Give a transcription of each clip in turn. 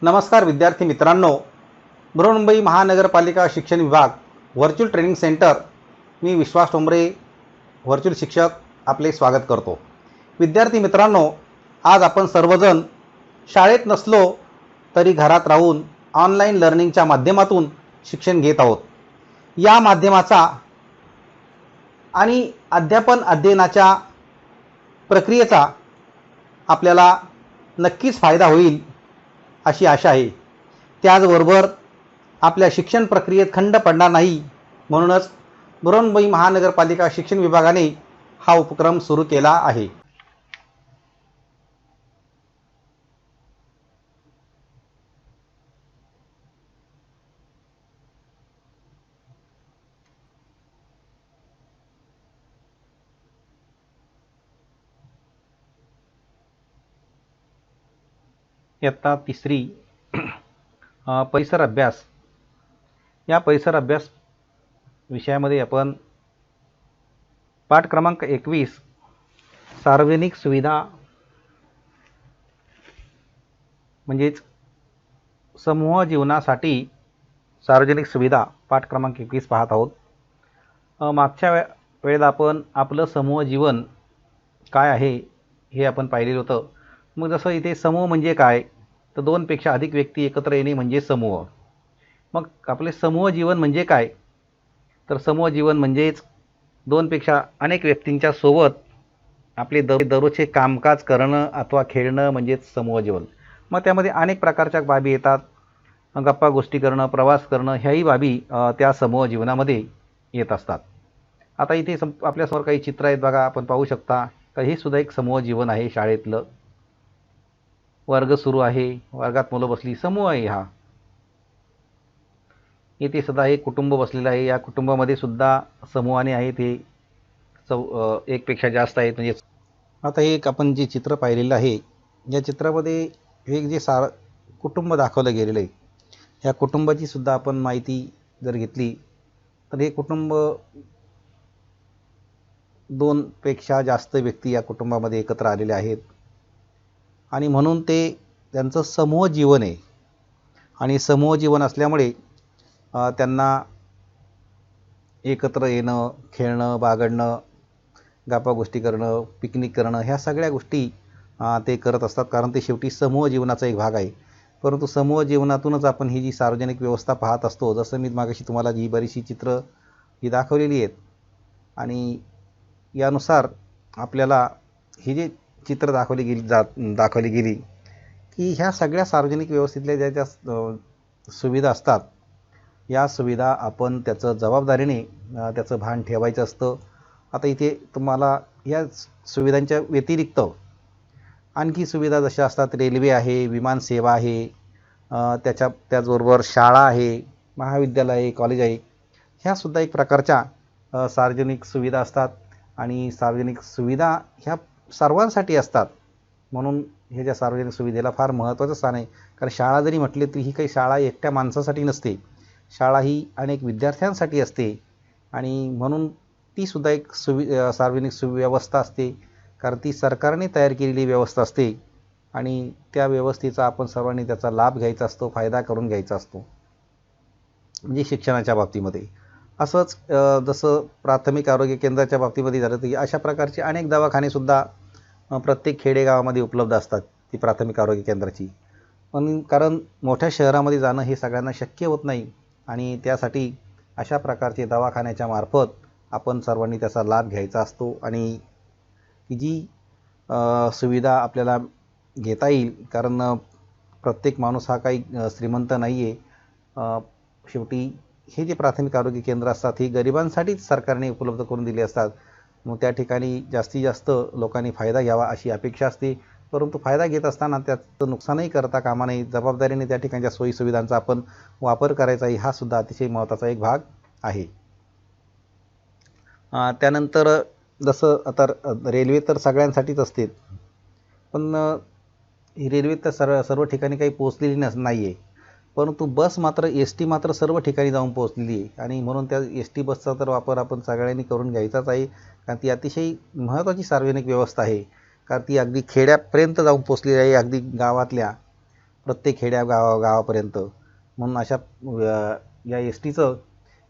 नमस्कार विद्यार्थी मित्रांनो, बृहन्मुंबई महानगरपालिका शिक्षण विभाग व्हर्च्युअल ट्रेनिंग सेंटर, मी विश्वास ठोंबरे व्हर्च्युअल शिक्षक आपले स्वागत करतो। विद्यार्थी मित्रांनो, आज आपण सर्वजण शाळेत नसलो तरी घरात राहून ऑनलाईन लर्निंगच्या माध्यमातून शिक्षण घेत आहोत। या माध्यमाचा आणि अध्यापन अध्ययनाच्या प्रक्रियेचा आपल्याला नक्कीच फायदा होईल अशी आशा आहे। त्याचबरोबर आपल्या शिक्षण प्रक्रियेत खंड पडणार नाही, म्हणूनच बृहन्मुंबई महानगरपालिका शिक्षण विभागाने हा उपक्रम सुरू केला आहे। इयत्ता तिसरी परिसर अभ्यास, या परिसर अभ्यास विषयामध्ये आपण पाठ क्रमांक 21 सार्वजनिक सुविधा म्हणजेच समूह जीवनासाठी सार्वजनिक सुविधा पाठ क्रमांक 21 पाहत आहोत। मागच्या वेळेला आपण आपलं समूह जीवन काय आहे हे आपण पाहिलेलं होतं। मग जसं इथे समूह म्हणजे काय, तर दोनपेक्षा अधिक व्यक्ती एकत्र येणे म्हणजे समूह। मग आपले समूह जीवन म्हणजे काय, तर समूह जीवन म्हणजेच दोनपेक्षा अनेक व्यक्तींच्या सोबत आपले दररोजचे कामकाज करणं अथवा खेळणं म्हणजेच समूह जीवन। मग त्यामध्ये अनेक प्रकारच्या बाबी येतात, गप्पा गोष्टी करणं, प्रवास करणं, ह्याही बाबी त्या समूह जीवनामध्ये येत असतात। आता इथे आपल्यासमोर काही चित्र आहेत बघा, आपण पाहू शकता तर हे सुद्धा एक समूह जीवन आहे। शाळेतलं वर्ग सुरू आहे, वर्गात मुलं बसली, समूह आहे हा। इथे सुद्धा एक कुटुंब बसलेलं आहे, या कुटुंबामध्ये सुद्धा समूहाने आहे ते एकपेक्षा जास्त आहेत। म्हणजे आता हे एक आपण जे चित्र पाहिलेलं आहे, या चित्रामध्ये हे जे कुटुंब दाखवलं गेलेलं आहे, ह्या कुटुंबाची सुद्धा आपण माहिती जर घेतली तर हे कुटुंब दोनपेक्षा जास्त व्यक्ती या कुटुंबामध्ये एकत्र आलेले आहेत आणि म्हणून ते त्यांचं समूह जीवन आहे। आणि समूह जीवन असल्यामुळे त्यांना एकत्र येणं, खेळणं, बागडणं, गप्पा गोष्टी करणं, पिकनिक करणं, ह्या सगळ्या गोष्टी ते करत असतात, कारण ते शेवटी समूह जीवनाचा एक भाग आहे। परंतु समूह जीवनातूनच आपण ही जी सार्वजनिक व्यवस्था पाहत असतो, जसं मी मागाशी तुम्हाला जी बरीचशी चित्र ही दाखवलेली आहेत आणि यानुसार आपल्याला ही जी चित्र दाखवली गेली की ह्या सगळ्या सार्वजनिक व्यवस्थेतल्या ज्या सुविधा असतात, या सुविधा आपण त्याचं जबाबदारीने त्याचं भान ठेवायचं असतं। आता इथे तुम्हाला या सुविधांच्या व्यतिरिक्त आणखी सुविधा जशा असतात, रेल्वे आहे, विमानसेवा आहे, त्याचबरोबर शाळा आहे, महाविद्यालय आहे, कॉलेज आहे, ह्यासुद्धा एक प्रकारच्या सार्वजनिक सुविधा असतात। आणि सार्वजनिक सुविधा ह्या सर्वांसाठी असतात, म्हणून हे ज्या सार्वजनिक सुविधेला फार महत्त्वाचं स्थान आहे। कारण शाळा जरी म्हटले तरी ही काही शाळा एकट्या माणसासाठी नसते, शाळा ही अनेक विद्यार्थ्यांसाठी असते आणि म्हणून ती सुद्धा एक सार्वजनिक सुव्यवस्था असते, कारण ती सरकारने तयार केलेली व्यवस्था असते आणि त्या व्यवस्थेचा आपण सर्वांनी त्याचा लाभ घ्यायचा असतो, फायदा करून घ्यायचा असतो। म्हणजे शिक्षणाच्या बाबतीमध्ये असंच जसं प्राथमिक आरोग्य केंद्राच्या बाबतीमध्ये झालं तर अशा प्रकारचे अनेक दवाखानेसुद्धा प्रत्येक खेडेगावामध्ये उपलब्ध असतात ती प्राथमिक आरोग्य केंद्राची। पण कारण मोठ्या शहरामध्ये जाणं हे सगळ्यांना शक्य होत नाही आणि त्यासाठी अशा प्रकारचे दवाखान्याच्या मार्फत आपण सर्वांनी त्याचा लाभ घ्यायचा असतो आणि जी सुविधा आपल्याला घेता येईल, कारण प्रत्येक माणूस हा काही श्रीमंत नाही आहे। शेवटी हे जे प्राथमिक आरोग्य केंद्र असतात ही गरिबांसाठीच सरकारने उपलब्ध करून दिली असतात। मग त्या ठिकाणी जास्तीत जास्त लोकांनी फायदा घ्यावा अशी अपेक्षा असते, परंतु फायदा घेत असताना त्याचं नुकसानही करता कामा नये, जबाबदारीने त्या ठिकाणच्या सोयीसुविधांचा आपण वापर करायचा आहे, हा सुद्धा अतिशय महत्त्वाचा एक भाग आहे। त्यानंतर जसं आता रेल्वे तर सगळ्यांसाठीच असते, पण ही रेल्वे तर सर्व ठिकाणी काही पोहोचलेली नाही आहे, परंतु बस मात्र ST मात्र सर्व ठिकाणी जाऊन पोहोचलेली आहे आणि म्हणून त्या ST बसचा तर वापर आपण सगळ्यांनी करून घ्यायचाच आहे, कारण ती अतिशय महत्त्वाची सार्वजनिक व्यवस्था आहे। कारण ती अगदी खेड्यापर्यंत जाऊन पोहोचलेली आहे, अगदी गावातल्या प्रत्येक गावापर्यंत. म्हणून अशा या एस टीचं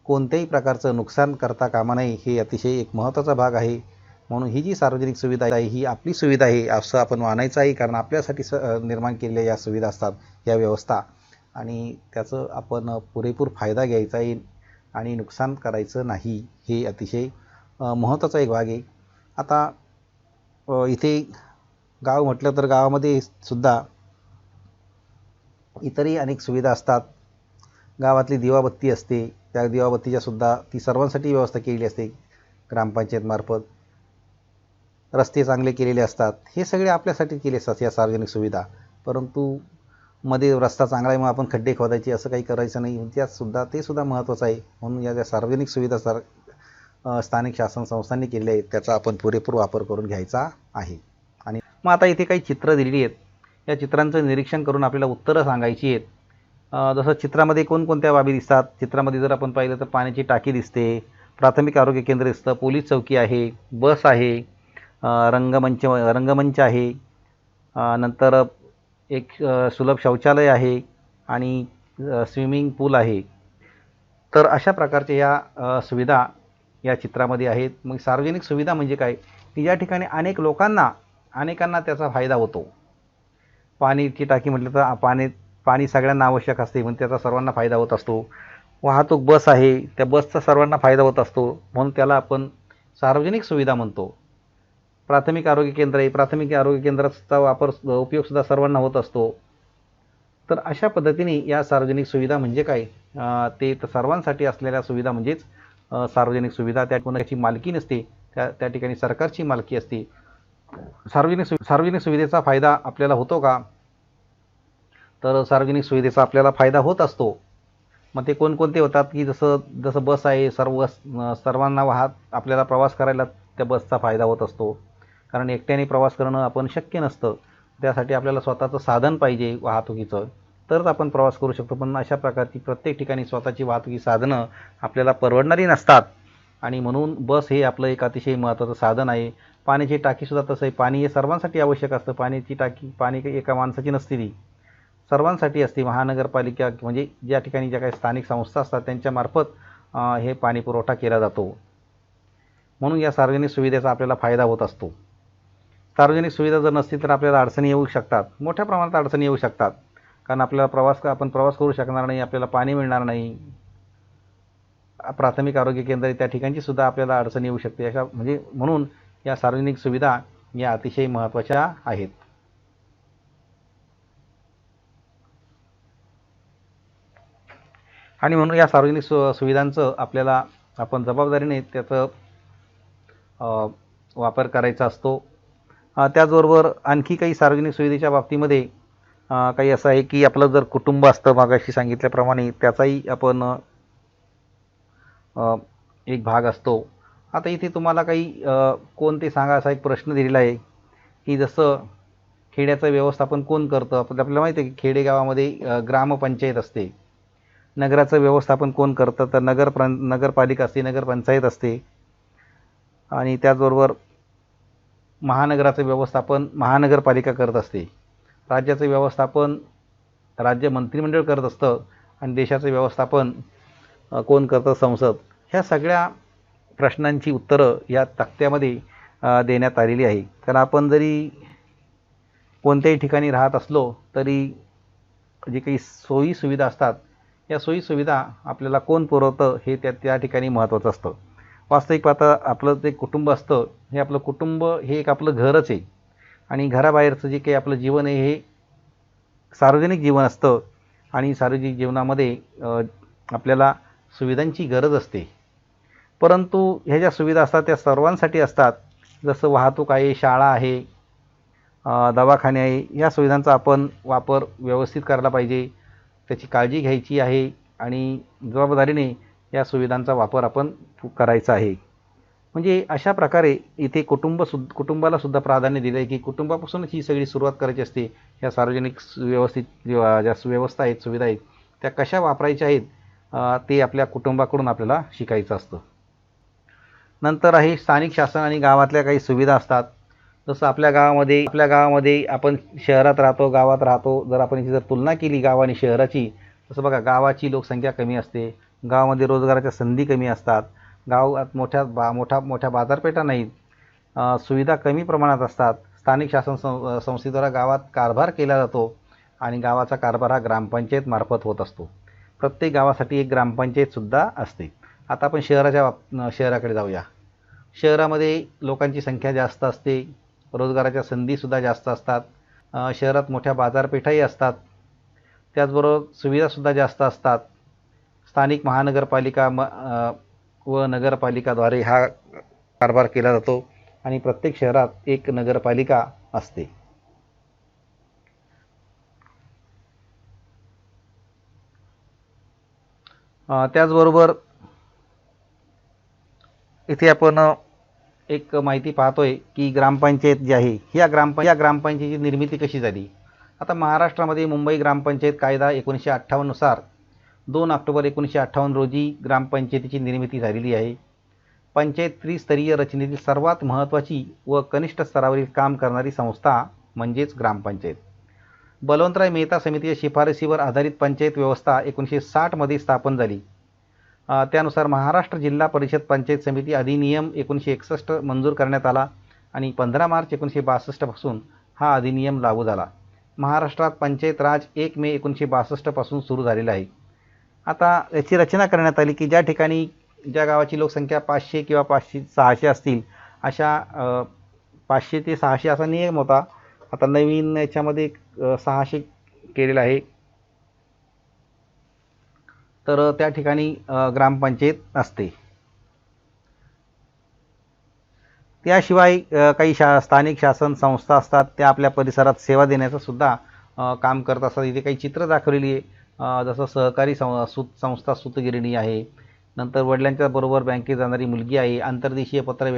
कोणत्याही प्रकारचं नुकसान करता कामा नये, हे अतिशय एक महत्त्वाचा भाग आहे. म्हणून ही जी सार्वजनिक सुविधा आहे ही आपली सुविधा आहे असं आपण मानायचं आहे, कारण आपल्यासाठी निर्माण केलेल्या या सुविधा असतात, या व्यवस्था, आणि त्याचं आपण पुरेपूर फायदा घ्यायचा आहे आणि नुकसान करायचं नाही. हे अतिशय महत्त्वाचा एक भाग आहे. आता इथे गाव म्हटलं तर गावामध्ये सुद्धा इतरही अनेक सुविधा असतात. गावातली दिवाबत्ती असते, त्या दिवाबत्तीच्या सुद्धा ती सर्वांसाठी व्यवस्था केलेली असते ग्रामपंचायतमार्फत. रस्ते चांगले केलेले असतात, हे सगळे आपल्यासाठी केले असतात या सार्वजनिक सुविधा. परंतु मध्ये रस्ता चांगला आहे मग आपण खड्डे खोदायचे असं काही करायचं नाही, ते सुद्धा महत्त्वाचं आहे. म्हणून या ज्या सार्वजनिक सुविधा स्थानिक शासन संस्थांनी केलेल्या आहेत त्याचा आपण पुरेपूर वापर करून घ्यायचा आहे. आणि मग आता इथे काही चित्रं दिलेली आहेत, या चित्रांचं निरीक्षण करून आपल्याला उत्तरं सांगायची आहेत. जसं चित्रामध्ये कोणकोणत्या बाबी दिसतात. चित्रामध्ये जर आपण पाहिलं तर पाण्याची टाकी दिसते, प्राथमिक आरोग्य केंद्र दिसतं, पोलीस चौकी आहे, बस आहे, रंगमंच आहे, नंतर एक सुलभ शौचालय आहे आणि स्विमिंग पूल आहे. तर अशा प्रकारच्या या सुविधा या चित्रामध्ये आहेत. मग सार्वजनिक सुविधा म्हणजे काय, की ज्या ठिकाणी अनेकांना त्याचा फायदा होतो. पाण्याची टाकी म्हटलं तर पाणी सगळ्यांना आवश्यक असते, म्हणून त्याचा सर्वांना फायदा होत असतो. वाहतूक बस आहे, त्या बसचा सर्वांना फायदा होत असतो, म्हणून त्याला आपण सार्वजनिक सुविधा म्हणतो. प्राथमिक आरोग्य केंद्र आहे, प्राथमिक आरोग्य केंद्राचा उपयोगसुद्धा सर्वांना होत असतो. तर अशा पद्धतीने या सार्वजनिक सुविधा म्हणजे काय, ते तर सर्वांसाठी असलेल्या सुविधा म्हणजेच सार्वजनिक सुविधा. त्या कोणाची मालकी नसते, त्या ठिकाणी सरकारची मालकी असते. सार्वजनिक सुविधेचा फायदा आपल्याला होतो का, तर सार्वजनिक सुविधेचा आपल्याला फायदा होत असतो. मग ते कोणकोणते होतात, की जसं बस आहे, सर्वांना आपल्याला प्रवास करायला त्या बसचा फायदा होत असतो, कारण एकट्याने प्रवास करणं आपण शक्य नसतं. त्यासाठी आपल्याला स्वतःचं साधन पाहिजे वाहतुकीचं, तरच आपण प्रवास करू शकतो. पण अशा प्रकारची प्रत्येक ठिकाणी स्वतःची वाहतुकी साधनं आपल्याला परवडणारी नसतात, आणि म्हणून बस हे आपलं एक अतिशय महत्त्वाचं साधन आहे. पाण्याची टाकीसुद्धा तसं आहे, पाणी हे सर्वांसाठी आवश्यक असतं. पाणी काही एका माणसाची नसते, ती सर्वांसाठी असते. महानगरपालिका म्हणजे ज्या ठिकाणी ज्या काही स्थानिक संस्था असतात त्यांच्यामार्फत हे पाणी पुरवठा केला जातो. म्हणून या सार्वजनिक सुविधेचा आपल्याला फायदा होत असतो. सार्वजनिक सुविधा जर नसतील तर आपल्याला अडचणी येऊ शकतात, मोठ्या प्रमाणात अडचणी येऊ शकतात, कारण आपल्याला आपण प्रवास करू शकणार नाही, आपल्याला पाणी मिळणार नाही. प्राथमिक आरोग्य केंद्र त्या ठिकाणची सुद्धा आपल्याला अडचण येऊ शकते. म्हणून या सार्वजनिक सुविधा या अतिशय महत्त्वाच्या आहेत. आणि म्हणून या सार्वजनिक सुविधांचं आपल्याला आपण जबाबदारीने त्याचं वापर करायचा असतो. त्याचबरोबर आणखी काही सार्वजनिक सुविधेच्या बाबतीमध्ये काही असं आहे, की आपलं जर कुटुंब असतं मागाशी सांगितल्याप्रमाणे, त्याचाही आपण एक भाग असतो. आता इथे तुम्हाला काही कोणते सांगा असा एक प्रश्न दिलेला आहे, की जसं खेड्याचं व्यवस्थापन कोण करतं. आपल्याला माहिती आहे की खेडेगावामध्ये ग्रामपंचायत असते. नगराचं व्यवस्थापन कोण करतं, तर नगरपालिका असते, नगरपंचायत असते. आणि त्याचबरोबर महानगराचं व्यवस्थापन महानगरपालिका करत असते. राज्याचं व्यवस्थापन राज्य मंत्रिमंडळ करत असतं, आणि देशाचं व्यवस्थापन कोण करतं, संसद. ह्या सगळ्या प्रश्नांची उत्तरं या तक्त्यामध्ये देण्यात आलेली आहे. तर आपण जरी कोणत्याही ठिकाणी राहत असलो तरी जे काही सोयी सुविधा असतात, या सोयी सुविधा आपल्याला कोण पुरवतं हे त्या ठिकाणी महत्त्वाचं असतं. वास्तविक पाहता आपलं जे कुटुंब असतं, हे आपलं कुटुंब हे एक आपलं घरच आहे, आणि घराबाहेरचं जे काही आपलं जीवन आहे हे सार्वजनिक जीवन असतं. आणि सार्वजनिक जीवनामध्ये आपल्याला सुविधांची गरज असते, परंतु ह्या ज्या सुविधा असतात त्या सर्वांसाठी असतात. जसं वाहतूक आहे, शाळा आहे, दवाखाने आहे, या सुविधांचा आपण वापर व्यवस्थित करायला पाहिजे, त्याची काळजी घ्यायची आहे, आणि जबाबदारीने या सुविधांचा वापर आपण करायचा आहे. म्हणजे अशा प्रकारे इथे कुटुंबाला सुद्धा प्राधान्य दिलं आहे, की कुटुंबापासूनच ही सगळी सुरुवात करायची असते. ह्या सार्वजनिक ज्या व्यवस्था आहेत, सुविधा आहेत, त्या कशा वापरायच्या आहेत ते आपल्या कुटुंबाकडून आपल्याला शिकायचं असतं. नंतर आहे स्थानिक शासन आणि गावातल्या काही सुविधा असतात. जसं आपल्या गावामध्ये आपण शहरात राहतो, गावात राहतो, जर आपण याची जर तुलना केली गाव आणि शहराची, तसं बघा गावाची लोकसंख्या कमी असते, गावामध्ये रोजगाराच्या संधी कमी असतात, गावात मोठ्या बाजारपेठा नाहीत, सुविधा कमी प्रमाणात असतात, स्थानिक शासन संस्थेद्वारा गावात कारभार केला जातो आणि गावाचा कारभार हा ग्रामपंचायत मार्फत होत असतो. प्रत्येक गावासाठी एक ग्रामपंचायतसुद्धा असते. आता आपण शहराकडे जाऊया. शहरामध्ये लोकांची संख्या जास्त असते, रोजगाराच्या संधीसुद्धा जास्त असतात, शहरात मोठ्या बाजारपेठाही असतात, त्याचबरोबर सुविधासुद्धा जास्त असतात. स्थानिक महानगरपालिका व नगरपालिकाद्वारे हा कारभार केला जातो आणि प्रत्येक शहरात एक नगरपालिका असते. त्याचबरोबर इथे आपण एक माहिती पाहतोय की ग्रामपंचायत जी आहे या ग्रामपंचायतीची निर्मिती कशी झाली. आता महाराष्ट्रामध्ये मुंबई ग्रामपंचायत कायदा 1958 नुसार 2 ऑक्टोबर 1958 रोजी ग्रामपंचायतीची निर्मिती झालेली आहे. पंचायत त्रिस्तरीय रचनेतील सर्वात महत्त्वाची व कनिष्ठ स्तरावरील काम करणारी संस्था म्हणजेच ग्रामपंचायत. बलवंतराय मेहता समितीच्या शिफारसीवर आधारित पंचायत व्यवस्था 1960 मध्ये स्थापन झाली. त्यानुसार महाराष्ट्र जिल्हा परिषद पंचायत समिती अधिनियम 1961 मंजूर करण्यात आला आणि 15 मार्च 1962 पासून हा अधिनियम लागू झाला. महाराष्ट्रात पंचायत राज 1 मे 1962 पासून सुरू झालेला आहे. आता याची रचना करण्यात आली की ज्या गावाची लोकसंख्या 500 किंवा 600 असतील अशा 500 ते 600 असा नियम होता. आता नवीन याच्यामध्ये 600 केलेला आहे. तर त्या ठिकाणी ग्रामपंचायत असते. त्याशिवाय काही स्थानिक शासन संस्था असतात, त्या आपल्या परिसरात सेवा देण्याचं सुद्धा काम करत असतात. इथे काही चित्र दाखवलेली आहे. जसं सहकारी संस्था सूतगिरणी आहे, नंतर वडिलांच्या बरोबर बँकेत जाणारी मुलगी आहे, आंतरदेशीय पत्र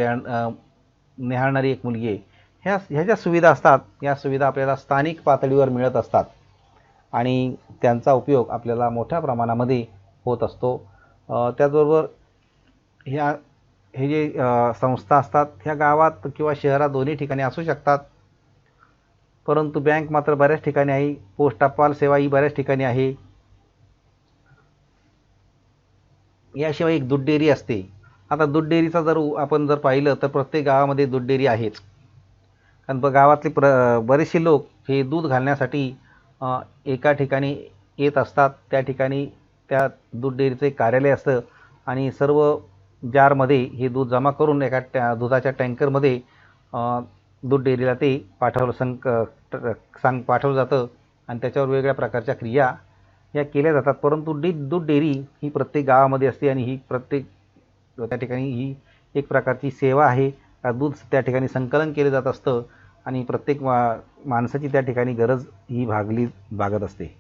न्याहाळणारी एक मुलगी आहे. ह्या ज्या सुविधा असतात या सुविधा आपल्याला स्थानिक पातळीवर मिळत असतात आणि त्यांचा उपयोग आपल्याला मोठ्या प्रमाणामध्ये होत असतो. त्याचबरोबर हे जे संस्था असतात ह्या गावात किंवा शहरात दोन्ही ठिकाणी असू शकतात, परंतु बँक मात्र बऱ्याच ठिकाणी आहे, पोस्ट टपाल सेवा ही बऱ्याच ठिकाणी आहे. याशिवाय एक दूध डेअरी असते. आता दूध डेअरीचा आपण जर पाहिलं तर प्रत्येक गावामध्ये दूध डेअरी आहेच, कारण गावातले बरेचसे लोक हे दूध घालण्यासाठी एका ठिकाणी येत असतात. त्या ठिकाणी त्या दूध डेअरीचं एक कार्यालय असतं आणि सर्व जारमध्ये हे दूध जमा करून एका दुधाच्या टँकरमध्ये दूध डेअरीला ते पाठवलं जातं आणि त्याच्यावर वेगवेगळ्या प्रकारच्या क्रिया या केल्या जातात. परंतु दूध डेअरी ही प्रत्येक गावामध्ये असते आणि ही त्या ठिकाणी ही एक प्रकारची सेवा आहे. दूध त्या ठिकाणी संकलन केलं जात असतं आणि प्रत्येक माणसाची त्या ठिकाणी गरज ही भागत असते.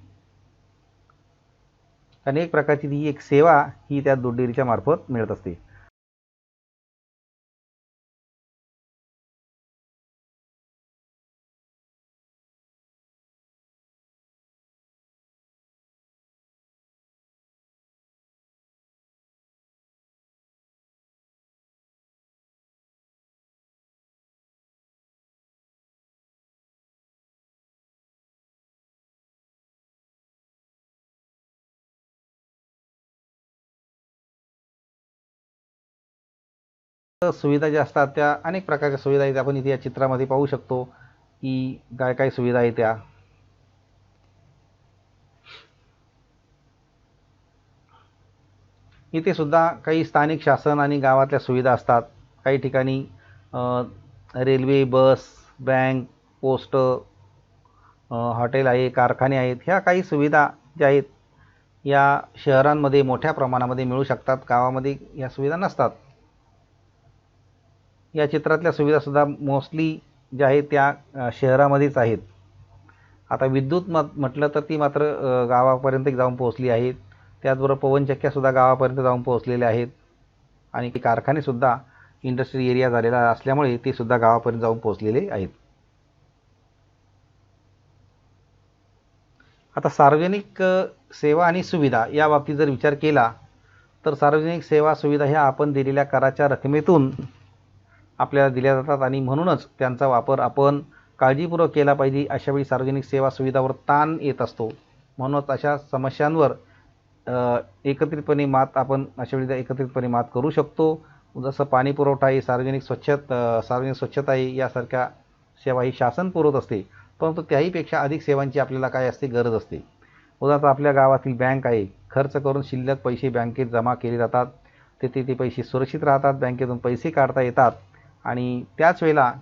आणि एक प्रकारची ही एक सेवा ही त्या दूध डेअरीच्या मार्फत मिळत असते. सुविधा ज्या असतात त्या अनेक प्रकारच्या सुविधा आहेत. आपण इथे या चित्रामध्ये पाहू शकतो की काय काय सुविधा आहेत त्या. इथे सुद्धा काही स्थानिक शासन आणि गावातल्या सुविधा असतात. काही ठिकाणी रेल्वे, बस, बँक, पोस्ट, हॉटेल आहे, कारखाने आहेत. ह्या काही सुविधा ज्या आहेत या शहरांमध्ये मोठ्या प्रमाणामध्ये मिळू शकतात, गावामध्ये या सुविधा नसतात. या चित्रातल्या सुविधासुद्धा मोस्टली ज्या आहेत त्या शहरामध्येच आहेत. आता विद्युत म्हटलं तर ती मात्र गावापर्यंत जाऊन पोहोचली आहेत. त्याचबरोबर पवनचक्क्यासुद्धा गावापर्यंत जाऊन पोहोचलेल्या आहेत आणि कारखानेसुद्धा इंडस्ट्री एरिया झालेला असल्यामुळे ते सुद्धा गावापर्यंत जाऊन पोहोचलेले आहेत. आता सार्वजनिक सेवा आणि सुविधा या बाबतीत जर विचार केला तर सार्वजनिक सेवा सुविधा ह्या आपण दिलेल्या कराच्या रकमेतून आपल्याला दिल्या जातात आणि म्हणूनच त्यांचा वापर आपण काळजीपूर्वक केला पाहिजे. अशावेळी सार्वजनिक सेवा सुविधावर ताण येत असतो. म्हणूनच अशा समस्यांवर एकत्रितपणे मात आपण अशावेळी एकत्रितपणे मात करू शकतो. जसं पाणी पुरवठा आहे, सार्वजनिक स्वच्छता आहे, यासारख्या सेवा ही शासन पुरवत असते, परंतु त्याहीपेक्षा अधिक सेवांची आपल्याला काय असते, गरज असते. उदाहरणार्थ आपल्या गावातील बँक आहे, खर्च करून शिल्लक पैसे बँकेत जमा केले जातात. तेथे ते पैसे सुरक्षित राहतात, बँकेतून पैसे काढता येतात. आणि त्याच वेळेला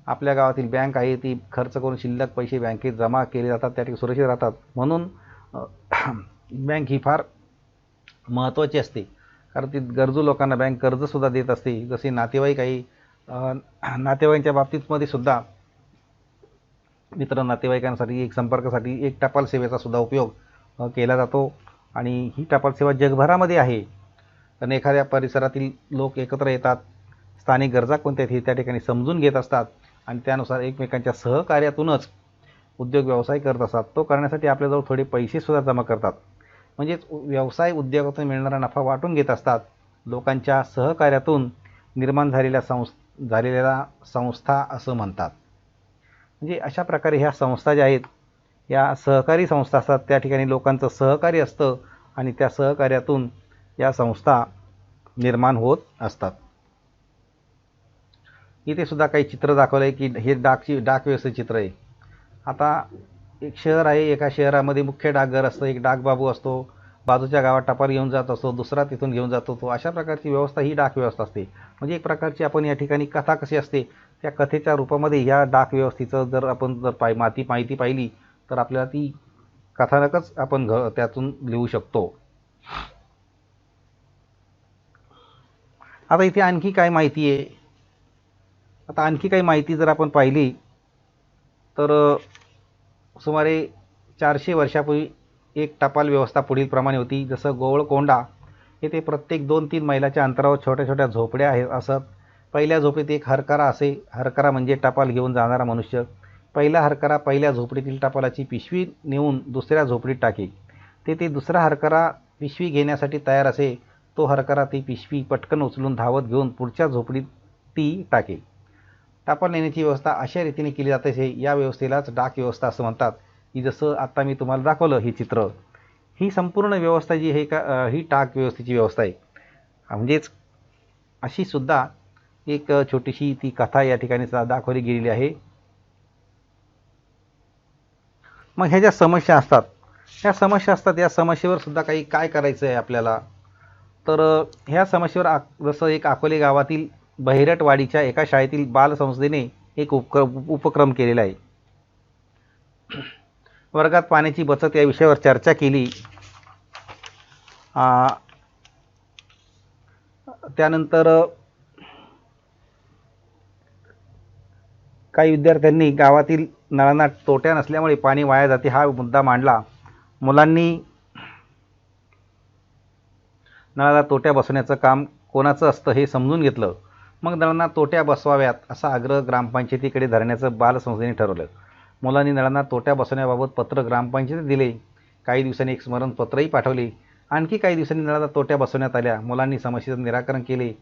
आपल्या गावातील बँक आहे, ती खर्च करून शिल्लक पैसे बँकेत जमा केले जातात, त्या ठिकाणी सुरक्षित राहतात. म्हणून बँक ही फार महत्त्वाची असते, कारण ती गरजू लोकांना बँक कर्जसुद्धा देत असते. जसे नातेवाईक आहे, नातेवाईकांच्या बाबतीतमध्ये सुद्धा मित्र नातेवाईकांसाठी एक संपर्कासाठी एक टपाल सेवेचा सुद्धा उपयोग केला जातो. आणि ही टपाल सेवा जगभरामध्ये आहे, कारण एखाद्या परिसरातील लोक एकत्र येतात, स्थानिक गरजा कोणत्या आहेत हे त्या ठिकाणी समजून घेत असतात आणि त्यानुसार एकमेकांच्या सहकार्यातूनच उद्योग व्यवसाय करत असतात. तो करण्यासाठी आपल्याजवळ थोडे पैसेसुद्धा जमा करतात, म्हणजेच व्यवसाय उद्योगातून मिळणारा नफा वाटून घेत असतात. लोकांच्या सहकार्यातून निर्माण झालेल्या संस्था असं म्हणतात. म्हणजे अशा प्रकारे ह्या संस्था ज्या आहेत, या सहकारी संस्था असतात. त्या ठिकाणी लोकांचं सहकार्य असतं आणि त्या सहकार्यातून या संस्था निर्माण होत असतात. इथे सुद्धा काही चित्र दाखवलं आहे की हे डाक व्यवस्थेचे चित्र आहे. आता एक शहर आहे, एका शहरामध्ये मुख्य डाकघर असतं, एक डाकबाबू असतो, बाजूच्या गावात टपाल घेऊन जात असतो, दुसरा तिथून घेऊन जातो तो. अशा प्रकारची व्यवस्था ही डाक व्यवस्था असते. म्हणजे एक प्रकारची आपण या ठिकाणी कथा कशी असते, त्या कथेच्या रूपामध्ये ह्या डाक व्यवस्थेचं जर आपण माहिती पाहिली तर आपल्याला ती कथानकच आपण त्यातून लिहू शकतो. आता इथे आणखी काय माहिती आहे, आता आणखी काही माहिती जर आपण पाहिली तर सुमारे 400 वर्षापूर्वी एक टपाल व्यवस्था पुढील प्रमाणे होती. जसं गोवळकोंडा येथे प्रत्येक 2-3 मैलाच्या अंतरावर छोट्या छोट्या झोपड्या आहेत असत. पहिल्या झोपडीत एक हरकरा असे. हरकरा म्हणजे टपाल घेऊन जाणारा मनुष्य. पहिला हरकरा पहिल्या झोपडीतील टपालाची पिशवी नेऊन दुसऱ्या झोपडीत टाके. तेथे दुसरा हरकरा पिशवी घेण्यासाठी तयार असे. तो हरकरा ती पिशवी पटकन उचलून धावत घेऊन पुढच्या झोपडीत ती टाके. टपाल नेण्याची व्यवस्था अशा रीतीने केली जाते. या व्यवस्थेलाच डाक व्यवस्था असं म्हणतात. की जसं आता मी तुम्हाला दाखवलं हे चित्र, ही संपूर्ण व्यवस्था जी आहे ही डाक व्यवस्थेची व्यवस्था आहे. म्हणजेच अशी सुद्धा एक छोटीशी ती कथा या ठिकाणी दाखवली गेलेली आहे. मग ह्या ज्या समस्या असतात, या समस्येवर सुद्धा काय करायचं आहे आपल्याला, तर ह्या समस्येवर जसं एक अकोले गावातील बहिरटवाडीच्या एका शाळेतील बालसंस्थेने एक उपक्रम केलेला आहे. वर्गात पाण्याची बचत या विषयावर चर्चा केली. त्यानंतर काही विद्यार्थ्यांनी गावातील नळांना तोट्या नसल्यामुळे पाणी वाया जाते हा मुद्दा मांडला. मुलांनी नळाला तोट्या बसवण्याचं काम कोणाचं असतं हे समजून घेतलं. मग नळांना तोट्या बसवाव्यात असा आग्रह ग्रामपंचायतीकडे धरण्याचं बालसंस्थेने ठरवलं. मुलांनी नळांना तोट्या बसवण्याबाबत पत्र ग्रामपंचायतीत दिले. काही दिवसांनी एक स्मरणपत्रही पाठवले. आणखी काही दिवसांनी नळांना तोट्या बसवण्यात आल्या. मुलांनी समस्येचं निराकरण केले.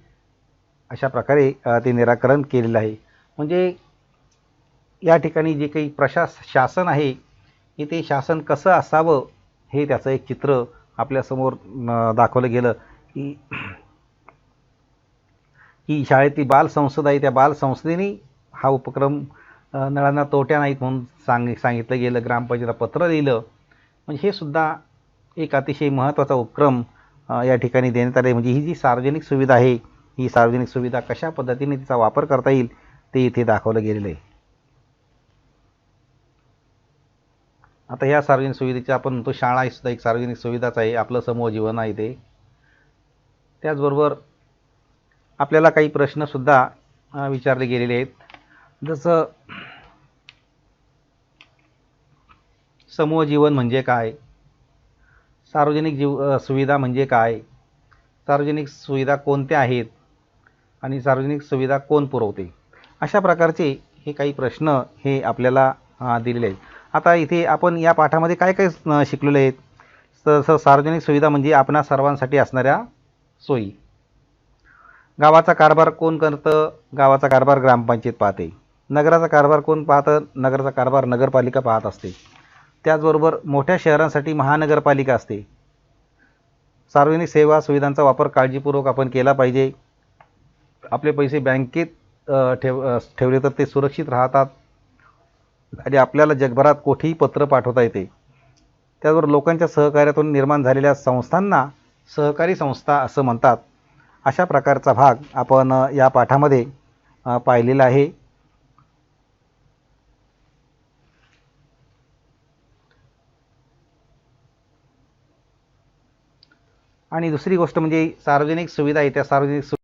अशा प्रकारे ते निराकरण केलेलं आहे. म्हणजे या ठिकाणी जे काही शासन आहे ते शासन कसं असावं हे त्याचं एक चित्र आपल्यासमोर दाखवलं गेलं. की शाळेतील बालसंस्था आहे, त्या बालसंस्थेने हा उपक्रम नळांना तोट्या नाहीत म्हणून सांगितलं गेलं. ग्रामपंचायतीला पत्र लिहिलं. म्हणजे हे सुद्धा एक अतिशय महत्त्वाचा उपक्रम या ठिकाणी देण्यात आले. म्हणजे ही जी सार्वजनिक सुविधा आहे, ही सार्वजनिक सुविधा कशा पद्धतीने तिचा वापर करता येईल ते इथे दाखवलं गेलेलं आहे. आता ह्या सार्वजनिक सुविधेची आपण म्हणतो शाळा ही सुद्धा एक सार्वजनिक सुविधाच आहे. आपलं समूह जीवन आहे ते. त्याचबरोबर आपल्याला काही प्रश्नसुद्धा विचारले गेलेले आहेत. जसं समूह जीवन म्हणजे काय, सार्वजनिक सुविधा म्हणजे काय, सार्वजनिक सुविधा कोणत्या आहेत आणि सार्वजनिक सुविधा कोण पुरवते, अशा प्रकारचे हे काही प्रश्न हे आपल्याला दिलेले आहेत. आता इथे आपण या पाठामध्ये काय काय शिकलेले आहेत. तर सार्वजनिक सुविधा म्हणजे आपणा सर्वांसाठी असणाऱ्या सोयी. गावाचा कारभार कोण करतं? गावाचा कारभार ग्रामपंचायत पाहते. नगराचा कारभार कोण पाहतं? नगराचा कारभार नगरपालिका पाहत असते. त्याचबरोबर मोठ्या शहरांसाठी महानगरपालिका असते. सार्वजनिक सेवा सुविधांचा वापर काळजीपूर्वक आपण केला पाहिजे. आपले पैसे बँकेत ठेवले तर ते सुरक्षित राहतात आणि आपल्याला जगभरात कोठेही पत्र पाठवता येते. त्याचबरोबर लोकांच्या सहकार्यातून निर्माण झालेल्या संस्थांना सहकारी संस्था असं म्हणतात. अशा प्रकारचा भाग आपण या पाठामध्ये पाहिलेला आहे. आणि दुसरी गोष्ट म्हणजे सार्वजनिक सुविधा आहे. त्या सार्वजनिक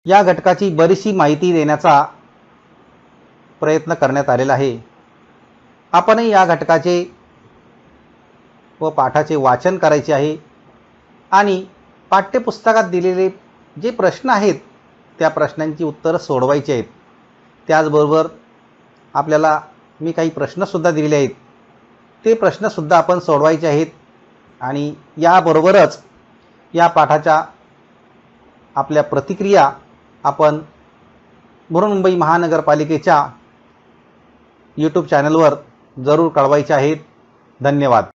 या घटकाची बरीचशी माहिती देण्याचा प्रयत्न करण्यात आलेला आहे. आपणही या घटकाचे व पाठाचे वाचन करायचे आहे आणि पाठ्यपुस्तकात दिलेले जे प्रश्न आहेत त्या प्रश्नांची उत्तरं सोडवायची आहेत. त्याचबरोबर आपल्याला मी काही प्रश्नसुद्धा दिलेले आहेत. ते प्रश्नसुद्धा आपण सोडवायचे आहेत. आणि याबरोबरच या पाठाच्या आपल्या प्रतिक्रिया आपण बृहन्मुंबई महानगरपालिकेच्या यूट्यूब चॅनलवर जरूर कळवायच्या आहेत. धन्यवाद.